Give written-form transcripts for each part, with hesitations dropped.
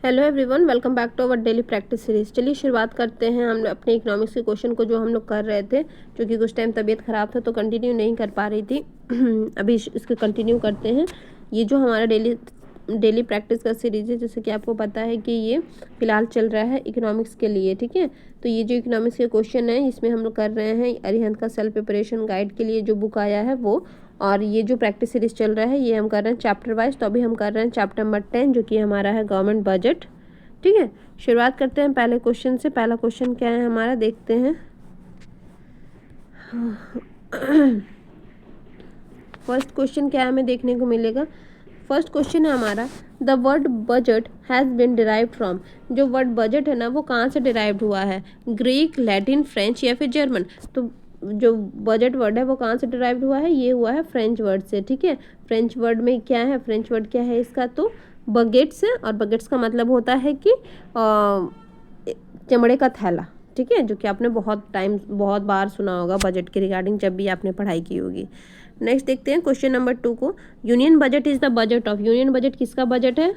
Hello everyone, welcome back to our daily practice series. चलिए शुरुआत करते हैं हम अपने इकोनॉमिक्स के क्वेश्चन को, जो हम लोग कर रहे थे, क्योंकि कुछ टाइम तबीयत ख़राब था तो कंटिन्यू नहीं कर पा रही थी। अभी इसके कंटिन्यू करते हैं। ये जो हमारा डेली प्रैक्टिस का सीरीज है, जैसे कि आपको पता है कि ये फिलहाल चल रहा है इकोनॉमिक्स के लिए, ठीक है। तो ये जो इकोनॉमिक्स के क्वेश्चन है, इसमें हम लोग कर रहे हैं अरिहंत का सेल्फ प्रिपरेशन गाइड के लिए जो बुक आया है वो, और ये जो प्रैक्टिस सीरीज चल रहा है ये हम कर रहे हैं चैप्टर वाइज। तो अभी हम कर रहे हैं चैप्टर नंबर 10, जो कि हमारा है गवर्नमेंट बजट, ठीक है। शुरुआत करते हैं पहले क्वेश्चन से। पहला क्वेश्चन क्या है हमारा, देखते हैं। फर्स्ट क्वेश्चन क्या हमें देखने को मिलेगा। फर्स्ट क्वेश्चन है हमारा, the word budget has been derived from. जो वर्ड बजट है ना, वो कहाँ से डिराइव्ड हुआ है, ग्रीक, लैटिन, फ्रेंच या फिर जर्मन। तो जो बजट वर्ड है वो कहाँ से डिराइव्ड हुआ है, ये हुआ है फ्रेंच वर्ड से, ठीक है। फ्रेंच वर्ड में क्या है, फ्रेंच वर्ड क्या है इसका, तो बगेट्स है, और बगेट्स का मतलब होता है कि चमड़े का थैला, ठीक है, जो कि आपने बहुत बार सुना होगा बजट के रिगार्डिंग, जब भी आपने पढ़ाई की होगी। नेक्स्ट देखते हैं क्वेश्चन नंबर 2 को। Union budget is the budget of. Union budget किसका बजट है,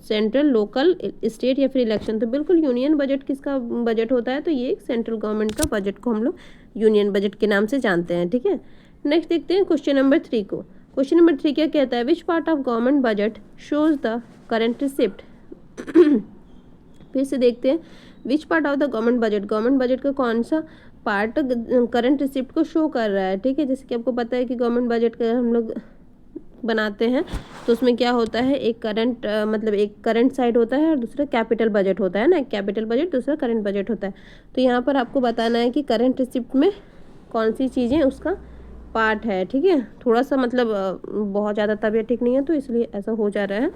सेंट्रल, लोकल, स्टेट या फिर इलेक्शन। तो बिल्कुल यूनियन बजट किसका बजट होता है, तो ये सेंट्रल गवर्नमेंट का बजट को हम लोग यूनियन बजट के नाम से जानते हैं, ठीक है। नेक्स्ट देखते हैं क्वेश्चन नंबर 3 को। क्वेश्चन नंबर 3 क्या कहता है, which part of government budget shows the current receipt. फिर से देखते हैं, which part of the government budget का कौन सा पार्ट करंट रिसिप्ट को शो कर रहा है, ठीक है। जैसे कि आपको पता है कि गवर्नमेंट बजट का हम लोग बनाते हैं तो उसमें क्या होता है, एक करंट साइड होता है और दूसरा कैपिटल बजट होता है ना, एक कैपिटल बजट दूसरा करंट बजट होता है। तो यहाँ पर आपको बताना है कि करंट रिसिप्ट में कौन सी चीज़ें उसका पार्ट है, ठीक है। थोड़ा सा बहुत ज़्यादा तबीयत ठीक नहीं है तो इसलिए ऐसा हो जा रहा है।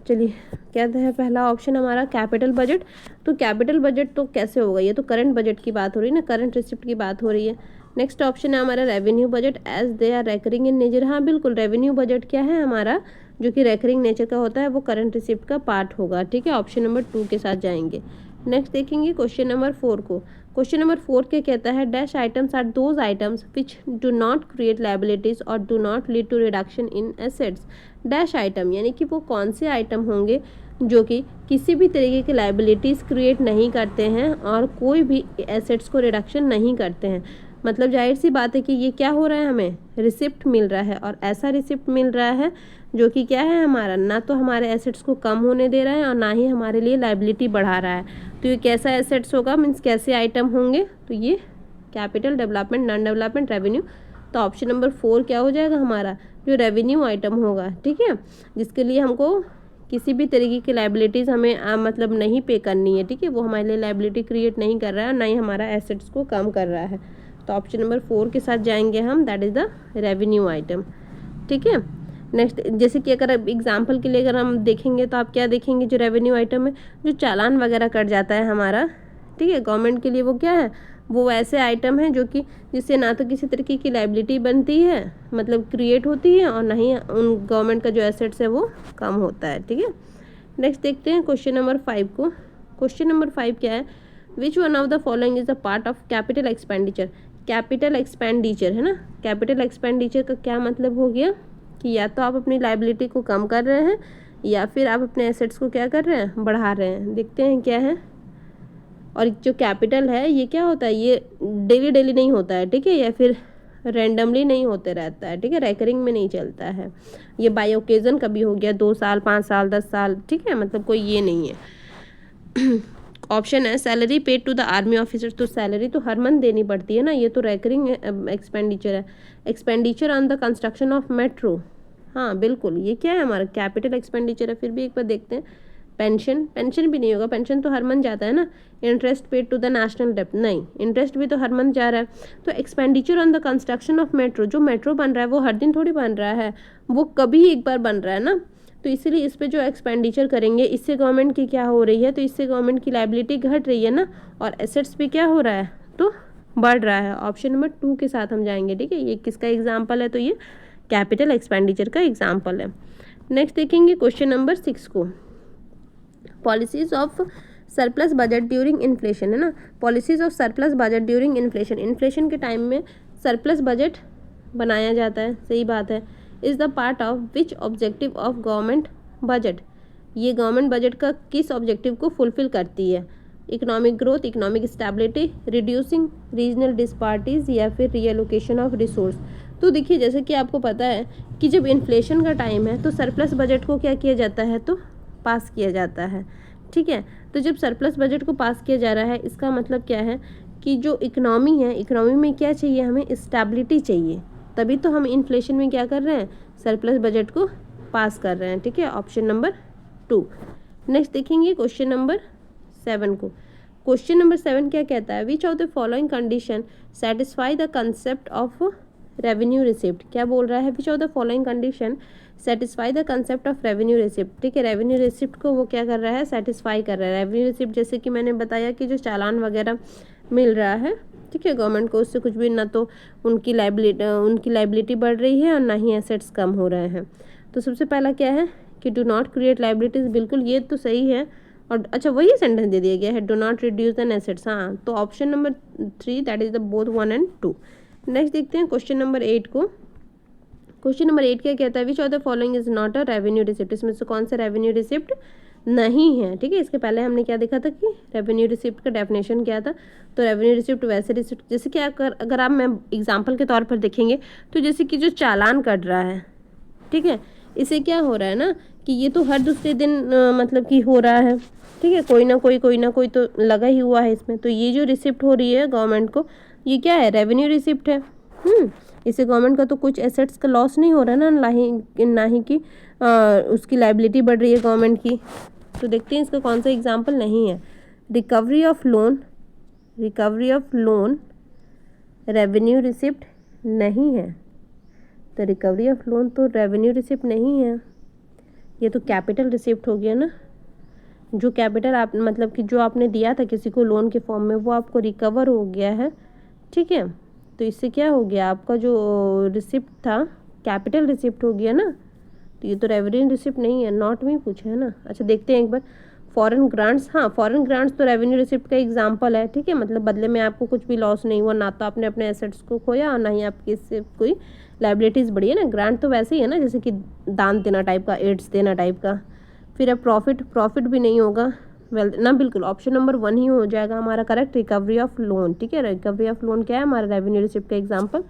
चलिए, क्या है पहला ऑप्शन हमारा कैपिटल बजट। तो कैपिटल बजट तो कैसे होगा, ये तो करंट बजट की बात हो रही है ना, करंट रिसिप्ट की बात हो रही है। नेक्स्ट ऑप्शन है हमारा revenue budget, as they are recurring in nature. हाँ बिल्कुल, रेवेन्यू बजट क्या है हमारा, जो कि रेकरिंग नेचर का होता है, वो करंट रिसिप्ट का पार्ट होगा, ठीक है। ऑप्शन नंबर 2 के साथ जाएंगे। नेक्स्ट देखेंगे क्वेश्चन नंबर 4 को। क्वेश्चन नंबर 4 क्या कहता है, dash items are those items which do not create liabilities और do not lead to reduction in assets. Dash item यानी कि वो कौन से आइटम होंगे जो कि किसी भी तरीके की लायबिलिटीज़ क्रिएट नहीं करते हैं और कोई भी एसेट्स को रिडक्शन नहीं करते हैं। मतलब जाहिर सी बात है कि ये क्या हो रहा है, हमें रिसिप्ट मिल रहा है, और ऐसा रिसिप्ट मिल रहा है जो कि क्या है हमारा, ना तो हमारे एसेट्स को कम होने दे रहा है और ना ही हमारे लिए लायबिलिटी बढ़ा रहा है। तो ये कैसा एसेट्स होगा, मीन्स कैसे आइटम होंगे, तो ये capital, development, non development, revenue. तो ऑप्शन नंबर 4 क्या हो जाएगा हमारा, जो रेवेन्यू आइटम होगा, ठीक है, जिसके लिए हमको किसी भी तरीके की लायबिलिटीज़ हमें नहीं पे करनी है, ठीक है। वो हमारे लिए लायबिलिटी क्रिएट नहीं कर रहा है, ना ही हमारा एसेट्स को कम कर रहा है। तो ऑप्शन नंबर 4 के साथ जाएंगे हम, that is the revenue item, ठीक है। नेक्स्ट, जैसे कि अगर एग्जाम्पल के लिए अगर हम देखेंगे तो आप क्या देखेंगे, जो रेवेन्यू आइटम है, जो चालान वगैरह कट जाता है हमारा, ठीक है, गवर्नमेंट के लिए, वो क्या है, वो ऐसे आइटम है जो कि जिससे ना तो किसी तरीके की लायबिलिटी बनती है, क्रिएट होती है, और ना ही उन गवर्नमेंट का जो एसेट्स है वो कम होता है, ठीक है। नेक्स्ट देखते हैं क्वेश्चन नंबर 5 को। क्वेश्चन नंबर 5 क्या है, which one of the following is the part of capital expenditure. Capital expenditure है ना, कैपिटल एक्सपेंडिचर का क्या मतलब हो गया कि या तो आप अपनी लायबिलिटी को कम कर रहे हैं या फिर आप अपने एसेट्स को क्या कर रहे हैं, बढ़ा रहे हैं। देखते हैं क्या है। और जो कैपिटल है ये क्या होता है, ये डेली नहीं होता है, ठीक है, या फिर रैंडमली नहीं होते रहता है, ठीक है, रेकरिंग में नहीं चलता है। ये बाय ओकेजन कभी हो गया, 2 साल, 5 साल, 10 साल, ठीक है, कोई ये नहीं है। ऑप्शन है salary paid to the army officers. तो सैलरी तो हर मंथ देनी पड़ती है ना, ये तो रेकरिंग एक्सपेंडिचर है। Expenditure on the construction of metro, हाँ बिल्कुल, ये क्या है हमारा कैपिटल एक्सपेंडिचर है। फिर भी एक बार देखते हैं, पेंशन भी नहीं होगा, पेंशन तो हर मंथ जाता है ना। Interest paid to the national डेब्ट, नहीं, इंटरेस्ट भी तो हर मंथ जा रहा है। तो expenditure on the construction of metro, जो मेट्रो बन रहा है वो हर दिन थोड़ी बन रहा है, वो कभी एक बार बन रहा है ना। तो इसीलिए इस पे जो एक्सपेंडिचर करेंगे, इससे गवर्नमेंट की क्या हो रही है, तो इससे गवर्नमेंट की लायबिलिटी घट रही है ना, और एसेट्स भी क्या हो रहा है, तो बढ़ रहा है। ऑप्शन नंबर 2 के साथ हम जाएंगे, ठीक है। ये किसका एग्जाम्पल है, तो ये कैपिटल एक्सपेंडिचर का एग्जाम्पल है। नेक्स्ट देखेंगे क्वेश्चन नंबर 6 को। Policies of surplus budget during inflation है ना, policies of surplus budget during inflation. Inflation के टाइम में सरप्लस बजट बनाया जाता है, सही बात है। Is the part of which objective of government budget. ये गवर्नमेंट बजट का किस ऑब्जेक्टिव को फुलफिल करती है? Economic growth, economic stability, reducing regional disparities या फिर रीएलोकेशन ऑफ रिसोर्स। तो देखिए जैसे कि आपको पता है कि जब इन्फ्लेशन का टाइम है तो सरप्लस बजट को क्या किया जाता है, तो पास किया जाता है। ठीक है, तो जब सरप्लस बजट को पास किया जा रहा है इसका मतलब क्या है कि जो इकनॉमी है, इकनॉमी में क्या चाहिए, हमें स्टेबिलिटी चाहिए, तभी तो हम इन्फ्लेशन में क्या कर रहे हैं, सरप्लस बजट को पास कर रहे हैं। ठीक है, ऑप्शन नंबर 2। नेक्स्ट देखेंगे क्वेश्चन नंबर 7 को। क्वेश्चन नंबर 7 क्या कहता है, which of the following condition satisfy the concept of revenue receipt. क्या बोल रहा है, which of the following condition satisfy the concept of revenue receipt. ठीक है, रेवेन्यू रिसिप्ट को वो क्या कर रहा है, सेटिस्फाई कर रहा है। रेवेन्यू रिसिप्ट जैसे कि मैंने बताया कि जो चालान वगैरह मिल रहा है, ठीक है, गवर्नमेंट को, उससे कुछ भी ना तो उनकी लाइबिलिटी बढ़ रही है और ना ही एसेट्स कम हो रहे हैं। तो सबसे पहला क्या है कि डू नॉट क्रिएट लाइबिलिटीज़, बिल्कुल ये तो सही है। और अच्छा वही सेंटेंस दे दिया गया है, do not reduce an assets. हाँ, तो option number 3 that is the both 1 and 2। Next देखते हैं क्वेश्चन नंबर 8 को। क्वेश्चन नंबर 8 क्या कहता है, which of the following is not a revenue receipt. इसमें से कौन सा रेवेन्यू रिसिप्ट नहीं है। ठीक है, इसके पहले हमने क्या देखा था कि रेवेन्यू रिसिप्ट का डेफिनेशन क्या था। तो रेवेन्यू रिसिप्ट वैसे रिसिप्ट जैसे कि अगर आप मैं एग्जांपल के तौर पर देखेंगे तो जैसे कि जो चालान कट रहा है, ठीक है, इसे क्या हो रहा है ना कि ये तो हर दूसरे दिन मतलब कि हो रहा है। ठीक है, कोई ना कोई तो लगा ही हुआ है इसमें। तो ये जो रिसिप्ट हो रही है गवर्नमेंट को, ये क्या है, रेवेन्यू रिसिप्ट है। इससे गवर्नमेंट का तो कुछ एसेट्स का लॉस नहीं हो रहा है ना ही कि उसकी लाइबिलिटी बढ़ रही है गवर्नमेंट की। तो देखते हैं इसका कौन सा एग्जाम्पल नहीं है। Recovery of loan revenue receipt नहीं है। तो रिकवरी ऑफ लोन तो रेवेन्यू रिसिप्ट नहीं है, ये तो कैपिटल रिसिप्ट हो गया ना। जो कैपिटल आप मतलब कि जो आपने दिया था किसी को लोन के फॉर्म में, वो आपको रिकवर हो गया है। ठीक है, तो इससे क्या हो गया, आपका जो रिसिप्ट था कैपिटल रिसिप्ट हो गया ना। तो ये तो रेवेन्यू रिसिप्ट नहीं है, नॉट में पूछा है ना। अच्छा देखते हैं एक बार, फॉरेन ग्रांट्स। हाँ, फॉरेन ग्रांट्स तो रेवेन्यू रिसिप्ट का एग्जांपल है। ठीक है, मतलब बदले में आपको कुछ भी लॉस नहीं हुआ, ना तो आपने अपने एसेट्स को खोया और ना ही आपकी इससे कोई लाइबिलिटीज़ बढ़ी है ना। ग्रांट तो वैसे ही है ना, जैसे कि दान देना टाइप का, एड्स देना टाइप का। फिर अब प्रॉफिट भी नहीं होगा, वेल्थ ना, बिल्कुल ऑप्शन नंबर 1 ही हो जाएगा हमारा करेक्ट, रिकवरी ऑफ लोन। ठीक है, रिकवरी ऑफ लोन क्या है, हमारा रेवेन्यू रिसिप्ट का एग्जाम्पल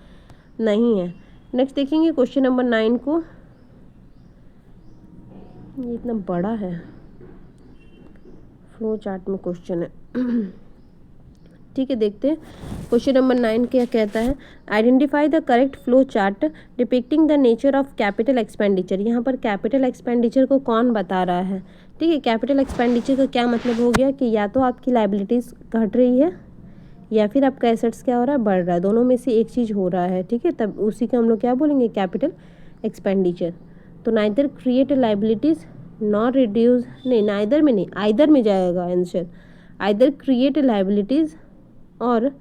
नहीं है। नेक्स्ट देखेंगे क्वेश्चन नंबर 9 को। ये इतना बड़ा है, फ्लो चार्ट में क्वेश्चन है। ठीक है, देखते हैं क्वेश्चन नंबर 9 क्या कहता है, identify the correct flow chart depicting the nature of capital expenditure. यहाँ पर कैपिटल एक्सपेंडिचर को कौन बता रहा है। ठीक है, कैपिटल एक्सपेंडिचर का क्या मतलब हो गया कि या तो आपकी लाइबिलिटीज़ घट रही है या फिर आपका एसेट्स क्या हो रहा है, बढ़ रहा है, दोनों में से एक चीज़ हो रहा है। ठीक है, तब उसी को हम लोग क्या बोलेंगे, कैपिटल एक्सपेंडिचर। तो neither create liabilities not reduce, नहीं नाइदर में नहीं, आइदर में जाएगा आंसर। आइदर क्रिएट लाइबिलिटीज़ और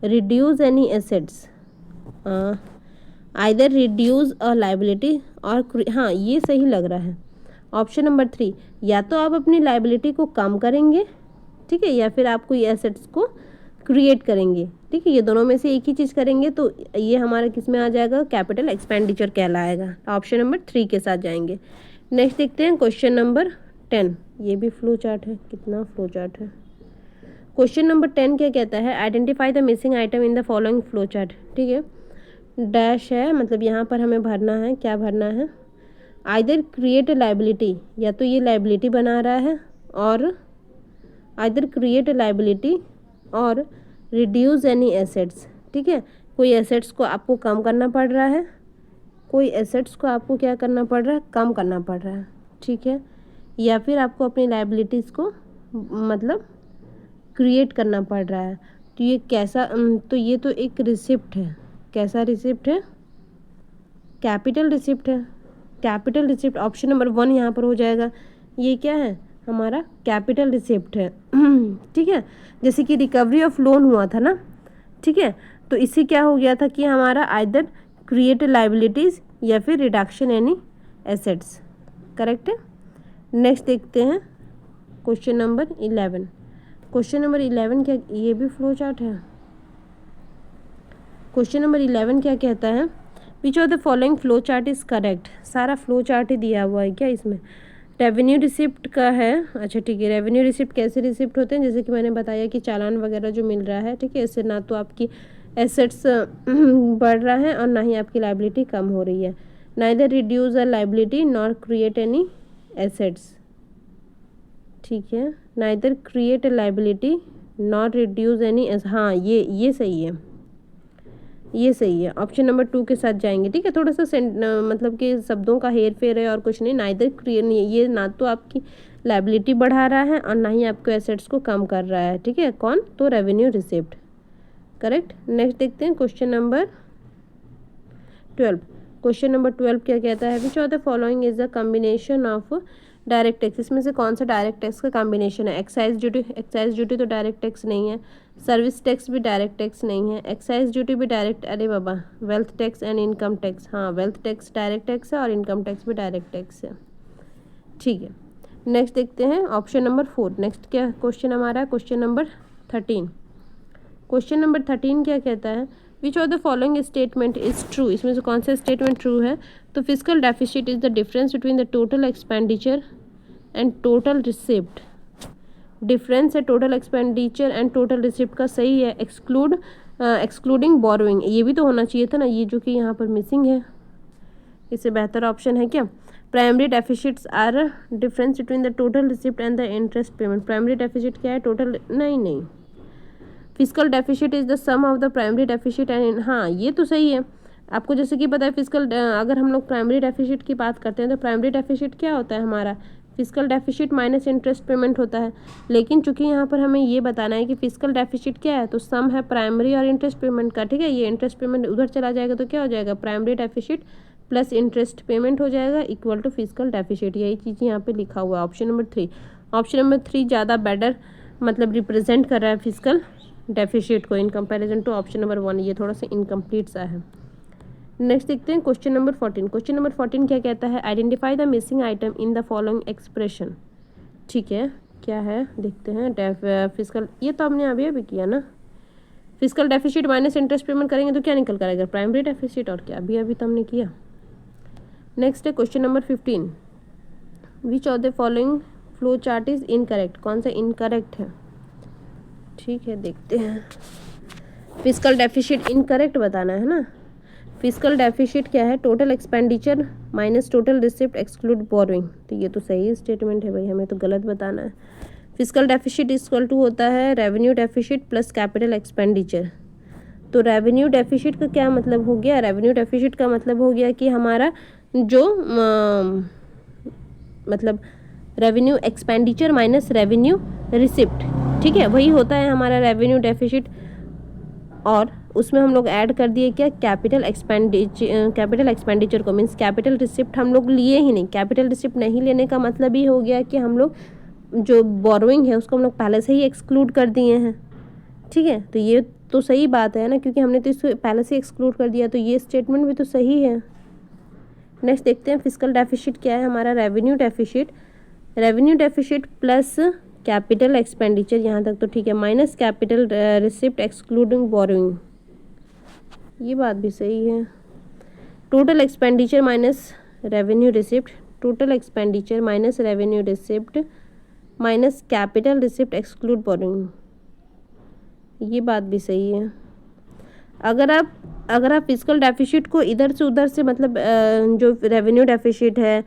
reduce any assets, either reduce a liability और, हाँ ये सही लग रहा है ऑप्शन नंबर 3। या तो आप अपनी लाइबिलिटी को कम करेंगे, ठीक है, या फिर आप कोई एसेट्स को क्रिएट करेंगे। ठीक है, ये दोनों में से एक ही चीज़ करेंगे तो ये हमारा किस में आ जाएगा, कैपिटल एक्सपेंडिचर कहलाएगा। ऑप्शन नंबर 3 के साथ जाएंगे। नेक्स्ट देखते हैं क्वेश्चन नंबर 10। ये भी फ्लो चार्ट है, कितना फ्लो चार्ट है। क्वेश्चन नंबर 10 क्या कहता है, identify the missing item in the following flow chart. ठीक है, डैश है, मतलब यहाँ पर हमें भरना है, क्या भरना है, आइदर क्रिएट लाइबिलिटी, या तो ये लाइबिलिटी बना रहा है, और आइदर क्रिएट लाइबिलिटी और रिड्यूस एनी एसेट्स। ठीक है, कोई एसेट्स को आपको कम करना पड़ रहा है, कोई एसेट्स को आपको क्या करना पड़ रहा है, कम करना पड़ रहा है। ठीक है, या फिर आपको अपनी लाइबिलिटीज़ को मतलब क्रिएट करना पड़ रहा है। तो ये कैसा, तो ये तो एक रिसिप्ट है। कैसा रिसिप्ट है, कैपिटल रिसिप्ट है। कैपिटल रिसिप्ट ऑप्शन नंबर 1 यहाँ पर हो जाएगा। ये क्या है, हमारा कैपिटल रिसिप्ट है। ठीक है, जैसे कि रिकवरी ऑफ लोन हुआ था ना। ठीक है, तो इससे क्या हो गया था कि हमारा आइदर क्रिएट लाइबिलिटीज़ या फिर रिडक्शन एनी एसेट्स, करेक्ट है। नेक्स्ट देखते हैं क्वेश्चन नंबर 11। क्वेश्चन नंबर 11 क्या, ये भी फ्लो चार्ट है। क्वेश्चन नंबर 11 क्या कहता है, which of the following flow chart is correct. सारा फ्लो चार्ट ही दिया हुआ है क्या इसमें। रेवेन्यू रिसिप्ट का है। अच्छा ठीक है, रेवेन्यू रिसिप्ट कैसे रिसिप्ट होते हैं, जैसे कि मैंने बताया कि चालान वगैरह जो मिल रहा है, ठीक है, इससे ना तो आपकी एसेट्स बढ़ रहा है और ना ही आपकी लाइबिलिटी कम हो रही है। Neither reduce a liability nor create any assets, ठीक है, neither create a liability not reduce any, हाँ ये सही है, ये सही है, ऑप्शन नंबर 2 के साथ जाएंगे। ठीक है, थोड़ा सा मतलब कि शब्दों का हेर फेर है और कुछ नहीं। नाइदर क्रिएट, ये ना तो आपकी लाइबिलिटी बढ़ा रहा है और ना ही आपको एसेट्स को कम कर रहा है। ठीक है, कौन, तो रेवेन्यू रिसिप्ट, करेक्ट। नेक्स्ट देखते हैं क्वेश्चन नंबर 12। क्वेश्चन नंबर 12 क्या कहता है, which of the following is the combination of direct tax, इसमें से कौन सा डायरेक्ट टैक्स का कॉम्बिनेशन है। एक्साइज ड्यूटी, एक्साइज ड्यूटी तो डायरेक्ट टैक्स नहीं है। सर्विस टैक्स भी डायरेक्ट टैक्स नहीं है। एक्साइज ड्यूटी भी डायरेक्ट, अरे बाबा, wealth tax and income tax, हाँ वेल्थ टैक्स डायरेक्ट टैक्स है और इनकम टैक्स भी डायरेक्ट टैक्स है। ठीक है, नेक्स्ट देखते हैं ऑप्शन नंबर 4। नेक्स्ट क्या क्वेश्चन हमारा है, क्वेश्चन नंबर 13। क्वेश्चन नंबर 13 क्या कहता है, which of the following statement is true, इसमें से कौन सा स्टेटमेंट ट्रू है। तो physical deficit is the difference between the total expenditure and total receipt, difference है total expenditure and total receipt का, सही है। एक्सक्लूडिंग बोरोइंग, ये भी तो होना चाहिए था ना, ये जो कि यहाँ पर मिसिंग है, इससे बेहतर ऑप्शन है क्या। Primary deficits are difference between the total receipt and the interest payment, primary deficit क्या है, टोटल, नहीं। Physical deficit is the sum of the primary deficit and, हाँ ये तो सही है। आपको जैसे कि पता है फिजिकल, अगर हम लोग प्राइमरी डेफिसिट की बात करते हैं तो प्राइमरी डेफिसिट क्या होता है हमारा, physical deficit minus interest payment होता है। लेकिन चूंकि यहाँ पर हमें ये बताना है कि फिजिकल डेफिसिट क्या है, तो सम है प्राइमरी और इंटरेस्ट पेमेंट का। ठीक है, ये इंटरेस्ट पेमेंट उधर चला जाएगा तो क्या हो जाएगा, primary deficit plus interest payment हो जाएगा इक्वल टू फिजिकल डेफिसिट। यही चीज़ यहाँ पे लिखा हुआ है ऑप्शन नंबर 3। ऑप्शन नंबर 3 ज़्यादा बेटर मतलब रिप्रेजेंट कर रहा है फिजिकल डेफिसिट को in comparison to option number 1, ये थोड़ा सा इनकम्प्लीट सा है। नेक्स्ट देखते हैं क्वेश्चन नंबर 14। क्वेश्चन नंबर 14 क्या कहता है, identify the missing item in the following expression. ठीक है, क्या है देखते हैं। फिजिकल, ये तो हमने अभी किया ना, physical deficit minus interest payment करेंगे तो क्या निकल कर आएगा, प्राइमरी डेफिसिट, और क्या अभी तो हमने किया। नेक्स्ट है question number 15, which of the following flow chart is incorrect, कौन सा इनकरेक्ट है। ठीक है, देखते हैं। फिजिकल डेफिसिट इनकरेक्ट बताना है ना। फिजिकल डेफिसिट क्या है, total expenditure minus total receipt exclude borrowing, तो ये तो सही स्टेटमेंट है भाई, हमें तो गलत बताना है। फिजिकल डेफिसिट इक्वल टू होता है revenue deficit plus capital expenditure. तो रेवेन्यू डेफिसिट का क्या मतलब हो गया, रेवेन्यू डेफिसिट का मतलब हो गया कि हमारा जो मतलब revenue expenditure minus revenue receipt, ठीक है, वही होता है हमारा रेवेन्यू डेफिसिट। और उसमें हम लोग ऐड कर दिए क्या, कैपिटल एक्सपेंडिचर को, मीन्स कैपिटल रिसिप्ट हम लोग लिए ही नहीं। कैपिटल रिसिप्ट नहीं लेने का मतलब ये हो गया कि हम लोग जो बोरोइंग है उसको हम लोग पहले से ही एक्सक्लूड कर दिए हैं। ठीक है, तो ये तो सही बात है ना, क्योंकि हमने तो इसको पहले से एक्सक्लूड कर दिया, तो ये स्टेटमेंट भी तो सही है। नेक्स्ट देखते हैं फिजिकल डेफिसिट क्या है हमारा, revenue deficit, revenue deficit plus capital expenditure, यहाँ तक तो ठीक है, minus capital receipt excluding borrowing, ये बात भी सही है। Total expenditure minus revenue receipt, total expenditure minus revenue receipt minus capital receipt exclude borrowing, ये बात भी सही है। अगर आप फिजिकल डेफिसिट को इधर से उधर से मतलब जो रेवेन्यू डेफिसिट है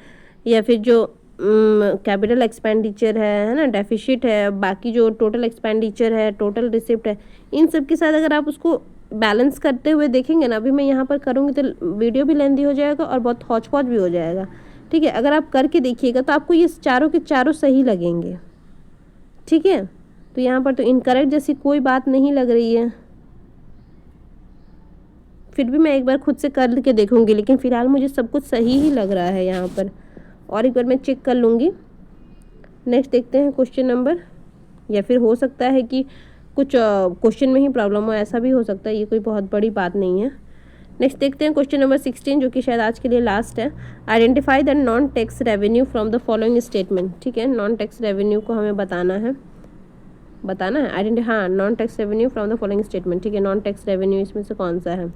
या फिर जो कैपिटल एक्सपेंडिचर है ना, डेफिसिट है, बाकी जो टोटल एक्सपेंडिचर है, टोटल रिसिप्ट है, इन सब के साथ अगर आप उसको बैलेंस करते हुए देखेंगे ना, अभी मैं यहाँ पर करूँगी तो वीडियो भी लेंदी हो जाएगा और बहुत हौच पौच भी हो जाएगा। ठीक है, अगर आप करके देखिएगा तो आपको ये चारों के चारों सही लगेंगे। ठीक है, तो यहाँ पर तो इनकरेक्ट जैसी कोई बात नहीं लग रही है, फिर भी मैं एक बार खुद से कर के देखूँगी, लेकिन फ़िलहाल मुझे सब कुछ सही ही लग रहा है यहाँ पर, और एक बार मैं चेक कर लूँगी। नेक्स्ट देखते हैं क्वेश्चन नंबर, या फिर हो सकता है कि कुछ क्वेश्चन में ही प्रॉब्लम हो, ऐसा भी हो सकता है, ये कोई बहुत बड़ी बात नहीं है। नेक्स्ट देखते हैं क्वेश्चन नंबर 16, जो कि शायद आज के लिए लास्ट है। Identify the non tax revenue from the following statement. ठीक है, नॉन टैक्स रेवेन्यू को हमें बताना है हाँ, non tax revenue from the following statement. ठीक है, नॉन टैक्स रेवेन्यू इसमें से कौन सा है,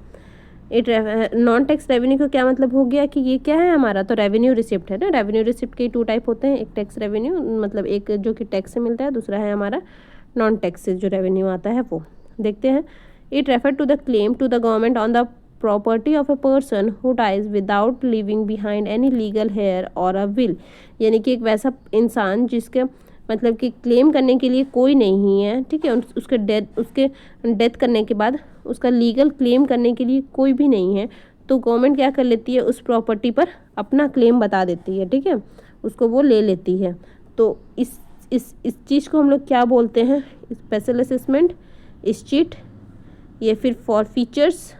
नॉन टैक्स रेवेन्यू का क्या मतलब हो गया कि ये क्या है हमारा, तो रेवेन्यू रिसिप्ट है ना। रेवेन्यू रिसिप्ट के 2 टाइप होते हैं, एक टैक्स रेवेन्यू मतलब एक जो कि टैक्स से मिलता है, दूसरा है हमारा नॉन टैक्स से जो रेवेन्यू आता है वो। देखते हैं, it refer to the claim to the government on the property of a person who dies without living behind any legal heir और अ विल, यानी कि एक वैसा इंसान जिसके मतलब कि क्लेम करने के लिए कोई नहीं है, ठीक है, उसके डेथ करने के बाद उसका लीगल क्लेम करने के लिए कोई भी नहीं है, तो गवर्नमेंट क्या कर लेती है, उस प्रॉपर्टी पर अपना क्लेम बता देती है, ठीक है, उसको वो ले लेती है। तो इस चीज़ को हम लोग क्या बोलते हैं, स्पेशल असेसमेंट, स्चीट, या फिर फॉरफीचर्स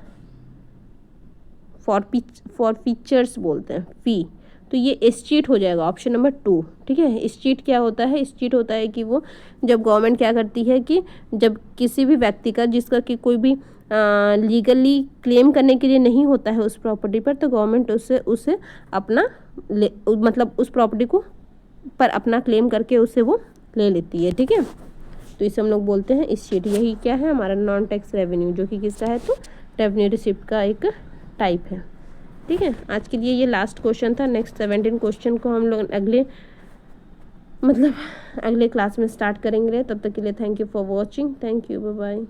बोलते हैं, फी। तो ये एस्चीट हो जाएगा ऑप्शन नंबर 2, ठीक है। एस्चीट क्या होता है, एस्चीट होता है कि वो जब गवर्नमेंट क्या करती है कि जब किसी भी व्यक्ति का जिसका कि कोई भी लीगली क्लेम करने के लिए नहीं होता है उस प्रॉपर्टी पर, तो गवर्नमेंट उसे अपना मतलब उस प्रॉपर्टी को पर अपना क्लेम करके उसे वो ले लेती है, ठीक है। तो इसे हम लोग बोलते हैं एस्चीट। यही क्या है हमारा नॉन टैक्स रेवेन्यू, जो कि किसका है, तो रेवेन्यू रिसिप्ट का एक टाइप है, ठीक है। आज के लिए ये लास्ट क्वेश्चन था। नेक्स्ट 17 क्वेश्चन को हम लोग अगले क्लास में स्टार्ट करेंगे। तब तक के लिए thank you for watching, thank you, bye bye.